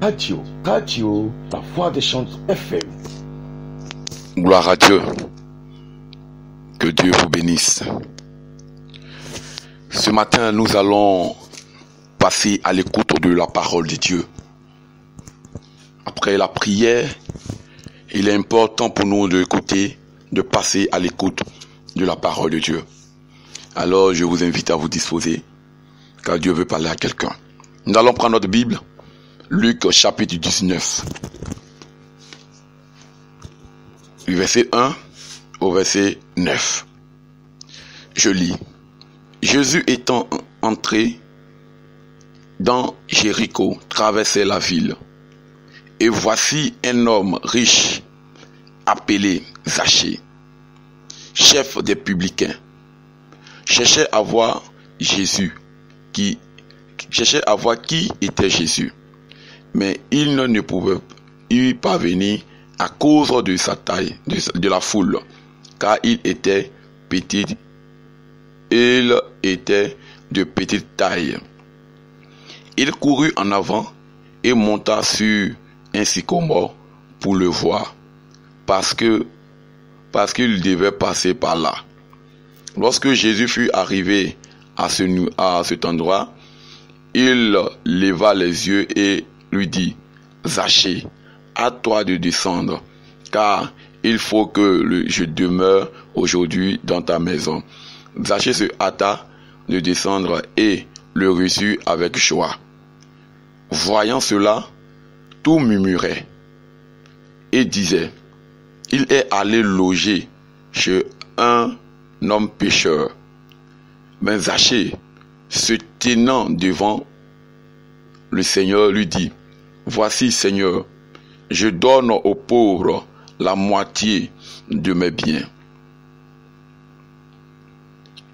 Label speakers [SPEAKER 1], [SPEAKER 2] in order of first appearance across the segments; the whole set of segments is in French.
[SPEAKER 1] Radio, la voix des chants FM.
[SPEAKER 2] Gloire à Dieu. Que Dieu vous bénisse. Ce matin, nous allons passer à l'écoute de la parole de Dieu. Après la prière, il est important pour nous de passer à l'écoute de la parole de Dieu. Alors, je vous invite à vous disposer, car Dieu veut parler à quelqu'un. Nous allons prendre notre Bible, Luc chapitre 19, du verset 1 au verset 9. Je lis. Jésus étant entré dans Jéricho, traversait la ville. Et voici un homme riche, appelé Zachée, chef des publicains, cherchait à voir qui était Jésus. Mais il ne pouvait y parvenir à cause de sa taille, de la foule, car il était de petite taille. Il courut en avant et monta sur un sycomore pour le voir, parce qu'il devait passer par là. Lorsque Jésus fut arrivé à cet endroit, il leva les yeux et lui dit, Zachée, à toi de descendre, car il faut que je demeure aujourd'hui dans ta maison. Zachée se hâta de descendre et le reçut avec joie. Voyant cela, tout murmurait et disait, il est allé loger chez un homme pécheur. Mais Zachée, se tenant devant le Seigneur, lui dit, voici, Seigneur, je donne aux pauvres la moitié de mes biens.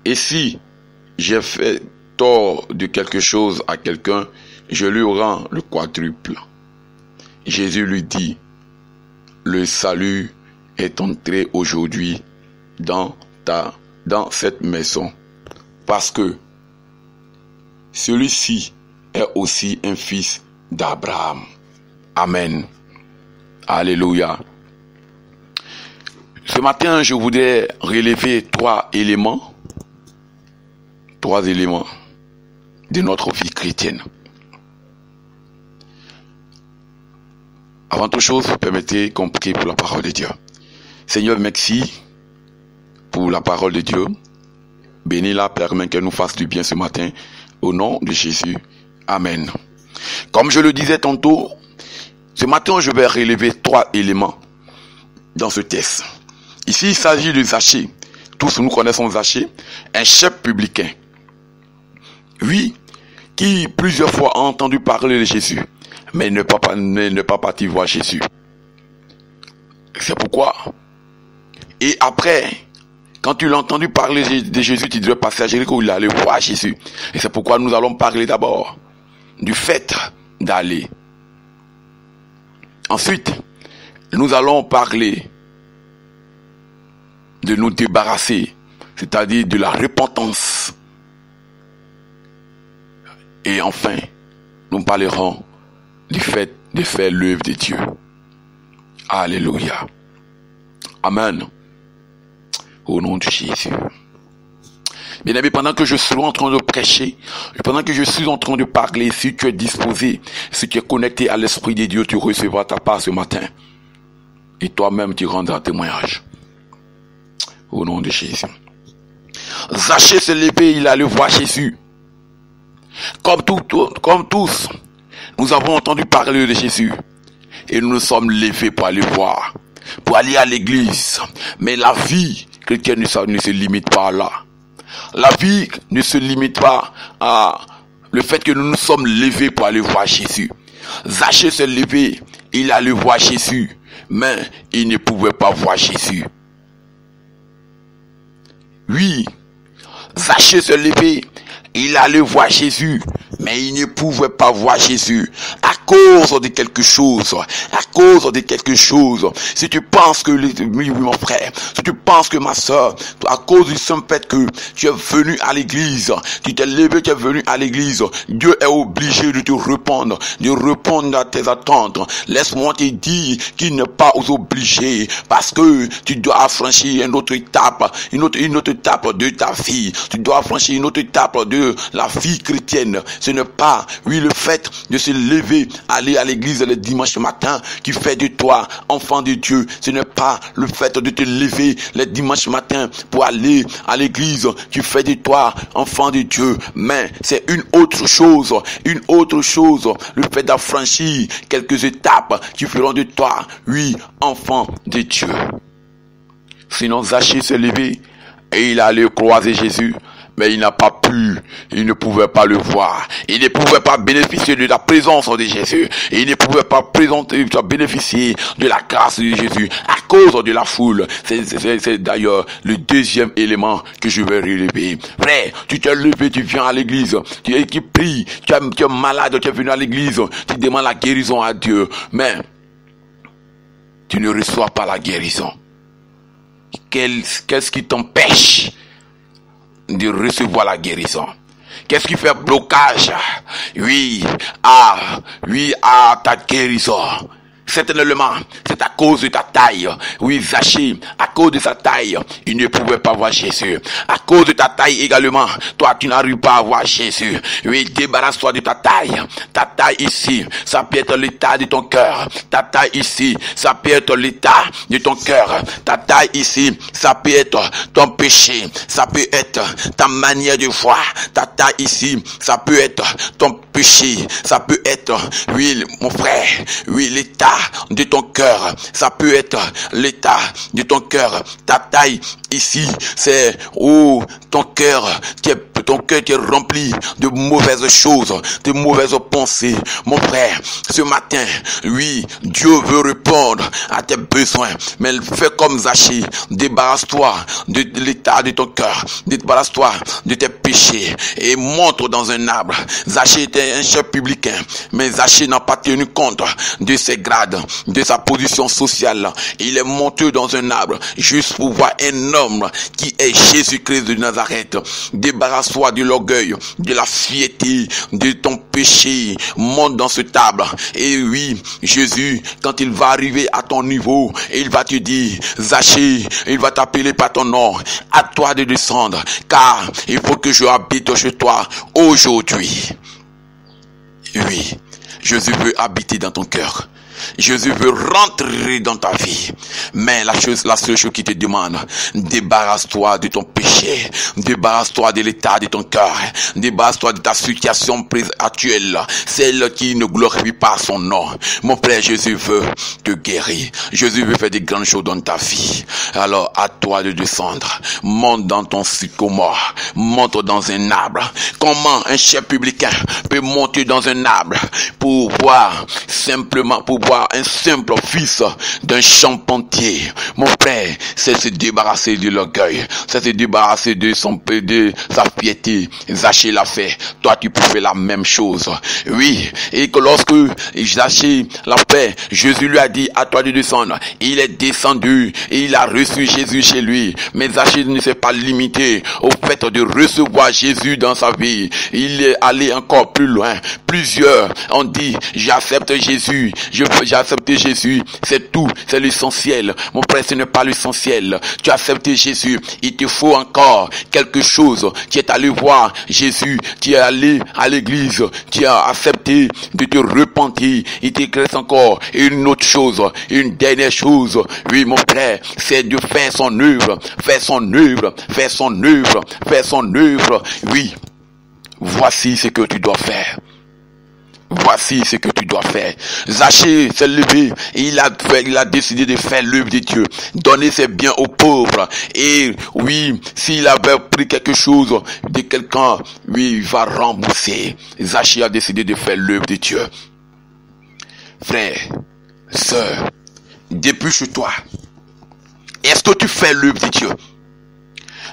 [SPEAKER 2] Et si j'ai fait tort de quelque chose à quelqu'un, je lui rends le quadruple. Jésus lui dit, le salut est entré aujourd'hui dans cette maison, parce que celui-ci est aussi un fils d'Abraham. Amen. Alléluia. Ce matin, je voudrais relever trois éléments de notre vie chrétienne. Avant toute chose, permettez qu'on prie pour la parole de Dieu. Seigneur, merci pour la parole de Dieu. Bénis-la, permets qu'elle nous fasse du bien ce matin. Au nom de Jésus. Amen. Comme je le disais tantôt, ce matin, je vais relever trois éléments dans ce texte. Ici, il s'agit de Zachée. Tous nous connaissons Zachée, un chef publicain. Oui, qui plusieurs fois a entendu parler de Jésus, mais ne pas parti voir Jésus. C'est pourquoi. Et après, quand il a entendu parler de Jésus, il devait passer à Jéricho, il allait voir Jésus. Et c'est pourquoi nous allons parler d'abord du fait d'aller. Ensuite, nous allons parler de nous débarrasser, c'est-à-dire de la repentance. Et enfin, nous parlerons du fait de faire l'œuvre de Dieu. Alléluia. Amen. Au nom de Jésus. Bien aimé, pendant que je suis en train de prêcher, pendant que je suis en train de parler, si tu es disposé, si tu es connecté à l'Esprit de Dieu, tu recevras ta part ce matin. Et toi-même, tu rendras témoignage. Au nom de Jésus. Zachée s'est levé, il allait voir Jésus. Comme tous, nous avons entendu parler de Jésus. Et nous nous sommes levés pour aller voir, pour aller à l'église. Mais la vie chrétienne ne se limite pas là. La vie ne se limite pas à le fait que nous nous sommes levés pour aller voir Jésus. Zachée s'est levé, il allait voir Jésus, mais il ne pouvait pas voir Jésus. Oui, Zachée s'est levé, il allait voir Jésus, mais il ne pouvait pas voir Jésus à cause de quelque chose, si tu penses que, oui, mon frère, si tu penses que ma soeur, à cause du simple fait que tu es venu à l'église, tu t'es levé, tu es venu à l'église, Dieu est obligé de te répondre, à tes attentes. Laisse-moi te dire qu'il n'est pas obligé, parce que tu dois franchir une autre étape, une autre étape de ta vie. Tu dois franchir une autre étape de la vie chrétienne. Ce n'est pas, oui, le fait de se lever, aller à l'église le dimanche matin qui fait de toi enfant de Dieu. Ce n'est pas le fait de te lever le dimanche matin pour aller à l'église qui fait de toi enfant de Dieu. Mais c'est une autre chose, le fait d'affranchir quelques étapes qui feront de toi, oui, enfant de Dieu. Sinon, Zachée s'est levé et il allait croiser Jésus. Mais il n'a pas pu, il ne pouvait pas le voir. Il ne pouvait pas bénéficier de la présence de Jésus. Il ne pouvait pas bénéficier de la grâce de Jésus à cause de la foule. C'est d'ailleurs le deuxième élément que je vais relever. Frère, tu t'es levé, tu viens à l'église, tu pries, tu es malade, tu es venu à l'église, tu demandes la guérison à Dieu. Mais tu ne reçois pas la guérison. Qu'est-ce qui t'empêche de recevoir la guérison? Qu'est-ce qui fait blocage? Oui, à ta guérison. Certainement, c'est à cause de ta taille. Oui, Zachée, à cause de sa taille, il ne pouvait pas voir Jésus. À cause de ta taille également, toi, tu n'arrives pas à voir Jésus. Oui, débarrasse-toi de ta taille. Ta taille ici, ça peut être l'état de ton cœur. Ta taille ici, ça peut être l'état de ton cœur. Ta taille ici, ça peut être ton péché. Ça peut être ta manière de voir. Ta taille ici, ça peut être ton péché. Ça peut être, oui, mon frère, oui, l'état de ton cœur. Ça peut être l'état de ton cœur. Ta taille ici, c'est ton cœur qui est rempli de mauvaises choses, de mauvaises pensées. Mon frère, ce matin, oui, Dieu veut répondre à tes besoins, mais fais comme Zachée, débarrasse-toi de l'état de ton cœur, débarrasse-toi de tes péchés et monte dans un arbre. Zachée était un chef publicain, mais Zachée n'a pas tenu compte de ses grades, de sa position sociale. Il est monté dans un arbre juste pour voir un homme qui est Jésus-Christ de Nazareth. Débarrasse-toi de l'orgueil, de la fierté, de ton péché. Monte dans ce arbre. Et oui, Jésus, quand il va arriver à ton niveau, il va te dire, Zachée, il va t'appeler par ton nom. À toi de descendre, car il faut que je habite chez toi aujourd'hui. Oui, Jésus veut habiter dans ton cœur. Jésus veut rentrer dans ta vie. Mais la seule chose qu'il te demande, débarrasse-toi de ton péché, débarrasse-toi de l'état de ton cœur, débarrasse-toi de ta situation actuelle, celle qui ne glorifie pas son nom. Mon frère, Jésus veut te guérir. Jésus veut faire des grandes choses dans ta vie. Alors, à toi de descendre. Monte dans ton sycomore. Monte dans un arbre. Comment un chef publicain peut monter dans un arbre pour voir un simple fils d'un charpentier? Mon frère, c'est se débarrasser de l'orgueil, c'est se débarrasser de sa piété. Zachée l'a fait. Toi, tu peux faire la même chose. Oui, et que lorsque Zachée l'a fait, Jésus lui a dit, à toi de descendre. Il est descendu et il a reçu Jésus chez lui. Mais Zachée ne s'est pas limité au fait de recevoir Jésus dans sa vie. Il est allé encore plus loin. Plusieurs ont dit, j'accepte Jésus, j'ai accepté Jésus, c'est tout, c'est l'essentiel. Mon frère, ce n'est pas l'essentiel. Tu as accepté Jésus, il te faut encore quelque chose. Tu es allé voir Jésus, tu es allé à l'église, tu as accepté de te repentir. Il te reste encore une autre chose, une dernière chose. Oui, mon frère, c'est de faire son œuvre, faire son œuvre, faire son œuvre, faire son œuvre. Oui, voici ce que tu dois faire. Voici ce que tu dois faire. Zachée s'est levé et il a décidé de faire l'œuvre de Dieu, donner ses biens aux pauvres. Et oui, s'il avait pris quelque chose de quelqu'un, oui, il va rembourser. Zachée a décidé de faire l'œuvre de Dieu. Frère, sœur, depuis chez toi, est-ce que tu fais l'œuvre de Dieu?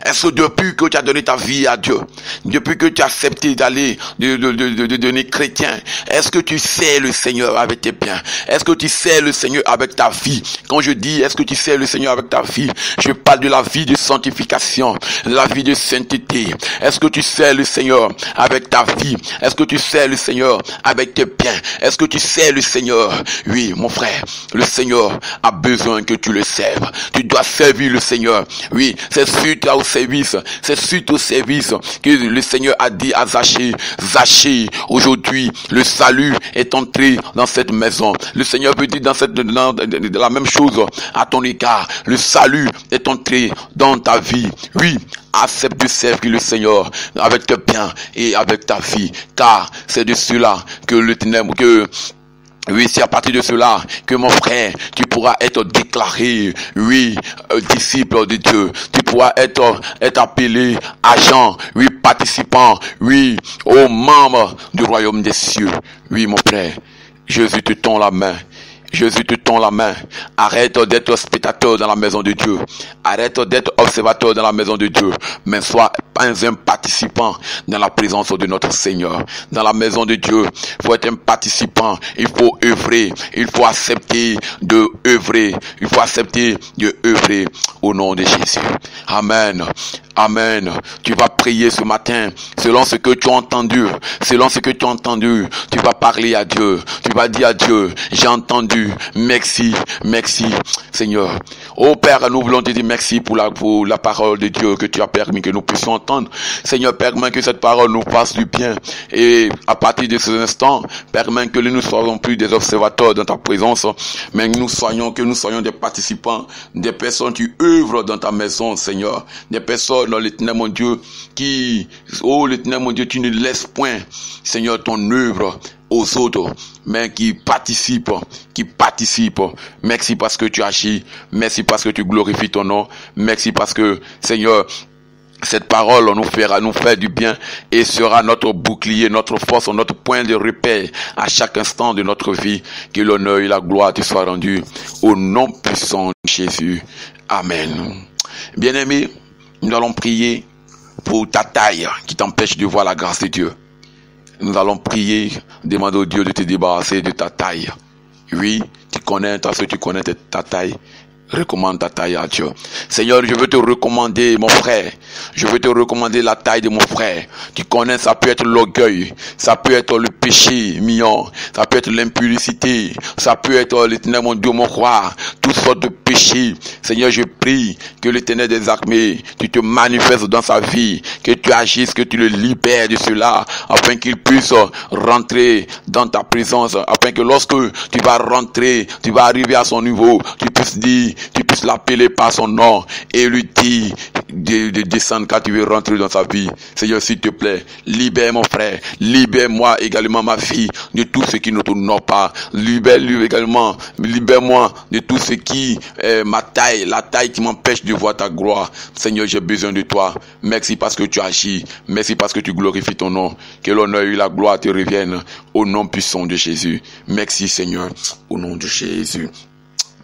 [SPEAKER 2] Est-ce que depuis que tu as donné ta vie à Dieu, depuis que tu as accepté d'aller, de devenir chrétien, est-ce que tu sais le Seigneur avec tes biens? Est-ce que tu sais le Seigneur avec ta vie? Quand je dis est-ce que tu sais le Seigneur avec ta vie, je parle de la vie de sanctification, de la vie de sainteté. Est-ce que tu sais le Seigneur avec ta vie? Est-ce que tu sais le Seigneur avec tes biens? Est-ce que tu sais le Seigneur? Oui, mon frère, le Seigneur a besoin que tu le serves. Tu dois servir le Seigneur. Oui, c'est suite au service. C'est suite au service que le Seigneur a dit à Zachée, Zachée, aujourd'hui, le salut est entré dans cette maison. Le Seigneur veut dire dans la même chose à ton égard. Le salut est entré dans ta vie. Oui, accepte de servir le Seigneur avec tes biens et avec ta vie, car c'est de cela que le ténèbre, oui, c'est à partir de cela que mon frère, tu pourras être déclaré, oui, disciple de Dieu. Tu pourras être appelé agent, oui, participant, oui, aux membres du royaume des cieux. Oui, mon frère, Jésus te tend la main. Jésus te tend la main. Arrête d'être spectateur dans la maison de Dieu. Arrête d'être observateur dans la maison de Dieu. Mais sois un participant dans la présence de notre Seigneur. Dans la maison de Dieu, il faut être un participant. Il faut œuvrer. Il faut accepter de œuvrer. Il faut accepter de œuvrer au nom de Jésus. Amen. Amen. Tu vas prier ce matin selon ce que tu as entendu. Selon ce que tu as entendu, tu vas parler à Dieu. Tu vas dire à Dieu, j'ai entendu. Merci, merci, Seigneur. Oh Père, nous voulons te dire merci pour la parole de Dieu que tu as permis que nous puissions entendre. Seigneur, permets que cette parole nous fasse du bien. Et à partir de ce instant, permets que nous ne soyons plus des observateurs dans ta présence, mais que nous soyons des participants, des personnes qui œuvrent dans ta maison, Seigneur. Des personnes, l'Éternel mon Dieu, l'Éternel mon Dieu, tu ne laisses point, Seigneur, ton œuvre aux autres, mais qui participent. Merci parce que tu agis. Merci parce que tu glorifies ton nom. Merci parce que, Seigneur, cette parole nous fait du bien et sera notre bouclier, notre force, notre point de repère à chaque instant de notre vie. Que l'honneur et la gloire te soient rendus au nom puissant de Jésus. Amen. Bien-aimés, nous allons prier pour ta taille qui t'empêche de voir la grâce de Dieu. Nous allons prier, demander au Dieu de te débarrasser de ta taille. Oui, tu connais ta taille. Recommande ta taille à Dieu. Seigneur, je veux te recommander mon frère. Je veux te recommander la taille de mon frère. Tu connais, ça peut être l'orgueil. Ça peut être le péché mignon. Ça peut être l'impudicité. Ça peut être l'Éternel mon Dieu, mon roi. Toutes sortes de péchés. Seigneur, je prie que l'Éternel des armées, tu te manifestes dans sa vie. Que tu agisses, que tu le libères de cela. Afin qu'il puisse rentrer dans ta présence. Afin que lorsque tu vas rentrer, tu vas arriver à son niveau, tu puisses l'appeler par son nom et lui dire de descendre quand tu veux rentrer dans sa vie. Seigneur, s'il te plaît, libère mon frère, libère-moi également ma fille de tout ce qui ne t'honore pas. Libère-lui également, libère-moi de tout ce qui est la taille qui m'empêche de voir ta gloire. Seigneur, j'ai besoin de toi. Merci parce que tu agis. Merci parce que tu glorifies ton nom. Que l'honneur et la gloire te reviennent au nom puissant de Jésus. Merci Seigneur, au nom de Jésus.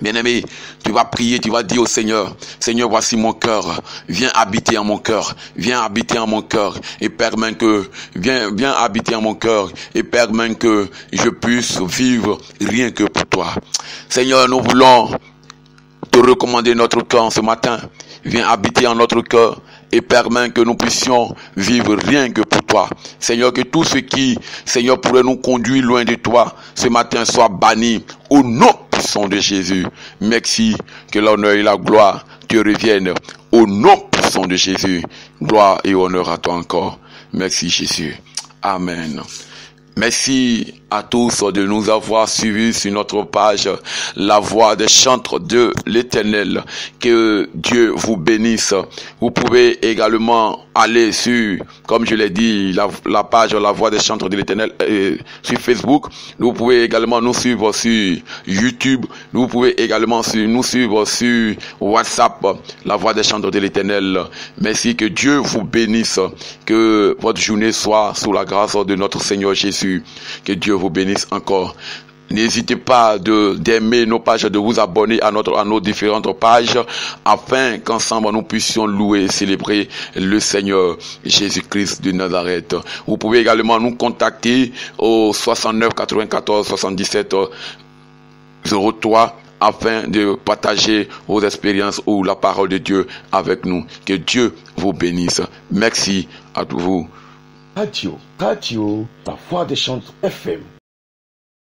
[SPEAKER 2] Bien-aimé, tu vas prier, tu vas dire au Seigneur, Seigneur, voici mon cœur, viens habiter en mon cœur, viens habiter en mon cœur et permets que, viens habiter en mon cœur et permets que je puisse vivre rien que pour toi. Seigneur, nous voulons te recommander notre cœur ce matin, viens habiter en notre cœur et permets que nous puissions vivre rien que pour toi. Seigneur, que tout ce qui, Seigneur, pourrait nous conduire loin de toi, ce matin soit banni au nom puissant de Jésus. Merci, que l'honneur et la gloire te reviennent au nom puissant de Jésus. Gloire et honneur à toi encore. Merci Jésus. Amen. Merci à tous de nous avoir suivis sur notre page La Voix des Chantres de l'Éternel. Que Dieu vous bénisse. Vous pouvez également aller sur, comme je l'ai dit, la page La Voix des Chantres de l'Éternel sur Facebook. Vous pouvez également nous suivre sur YouTube. Vous pouvez également nous suivre sur WhatsApp, La Voix des Chantres de l'Éternel. Merci, que Dieu vous bénisse. Que votre journée soit sous la grâce de notre Seigneur Jésus. Que Dieu vous bénisse encore. N'hésitez pas d'aimer nos pages, de vous abonner à nos différentes pages, afin qu'ensemble nous puissions louer et célébrer le Seigneur Jésus-Christ de Nazareth. Vous pouvez également nous contacter au 69 94 77 03 afin de partager vos expériences ou la parole de Dieu avec nous. Que Dieu vous bénisse. Merci à vous.
[SPEAKER 1] Radio, la voix des chants FM.